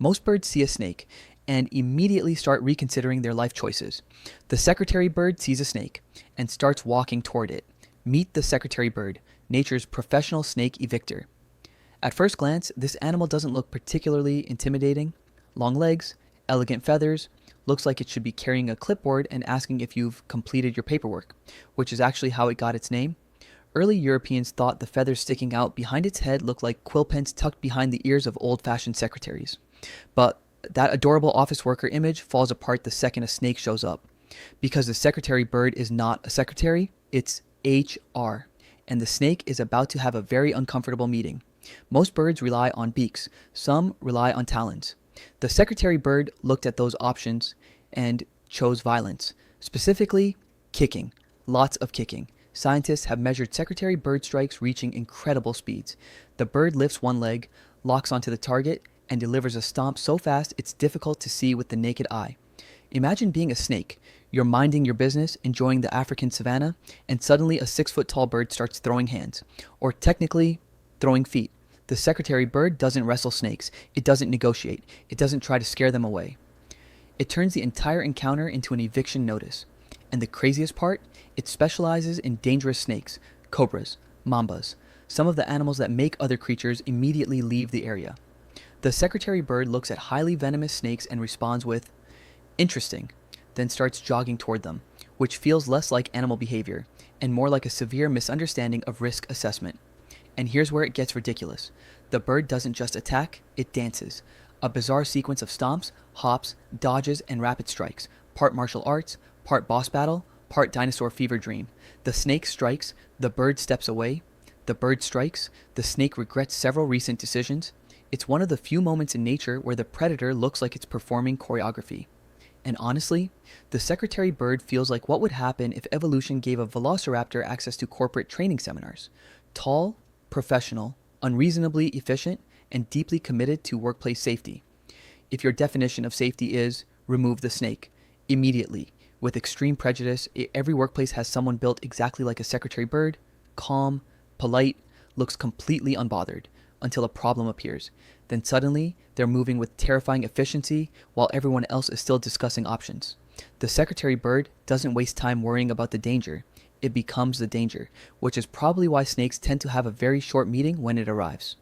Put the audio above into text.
Most birds see a snake and immediately start reconsidering their life choices. The secretary bird sees a snake and starts walking toward it. Meet the secretary bird, nature's professional snake evictor. At first glance, this animal doesn't look particularly intimidating. Long legs, elegant feathers, looks like it should be carrying a clipboard and asking if you've completed your paperwork, which is actually how it got its name. Early Europeans thought the feathers sticking out behind its head looked like quill pens tucked behind the ears of old-fashioned secretaries. But that adorable office worker image falls apart the second a snake shows up. Because the secretary bird is not a secretary, it's HR, and the snake is about to have a very uncomfortable meeting. Most birds rely on beaks, some rely on talons. The secretary bird looked at those options and chose violence, specifically kicking, lots of kicking. Scientists have measured secretary bird strikes reaching incredible speeds. The bird lifts one leg, locks onto the target, and delivers a stomp so fast it's difficult to see with the naked eye. Imagine being a snake. You're minding your business, enjoying the African savanna, and suddenly a 6-foot-tall bird starts throwing hands, or technically, throwing feet. The secretary bird doesn't wrestle snakes. It doesn't negotiate. It doesn't try to scare them away. It turns the entire encounter into an eviction notice. And the craziest part? It specializes in dangerous snakes, cobras, mambas, some of the animals that make other creatures immediately leave the area. The secretary bird looks at highly venomous snakes and responds with, "Interesting," then starts jogging toward them, which feels less like animal behavior and more like a severe misunderstanding of risk assessment. And here's where it gets ridiculous. The bird doesn't just attack, it dances. A bizarre sequence of stomps, hops, dodges, and rapid strikes, part martial arts, part boss battle, part dinosaur fever dream. The snake strikes, the bird steps away. The bird strikes, the snake regrets several recent decisions. It's one of the few moments in nature where the predator looks like it's performing choreography. And honestly, the secretary bird feels like what would happen if evolution gave a velociraptor access to corporate training seminars. Tall, professional, unreasonably efficient, and deeply committed to workplace safety. If your definition of safety is remove the snake immediately, with extreme prejudice, every workplace has someone built exactly like a secretary bird, calm, polite, looks completely unbothered, until a problem appears. Then suddenly, they're moving with terrifying efficiency while everyone else is still discussing options. The secretary bird doesn't waste time worrying about the danger. It becomes the danger, which is probably why snakes tend to have a very short meeting when it arrives.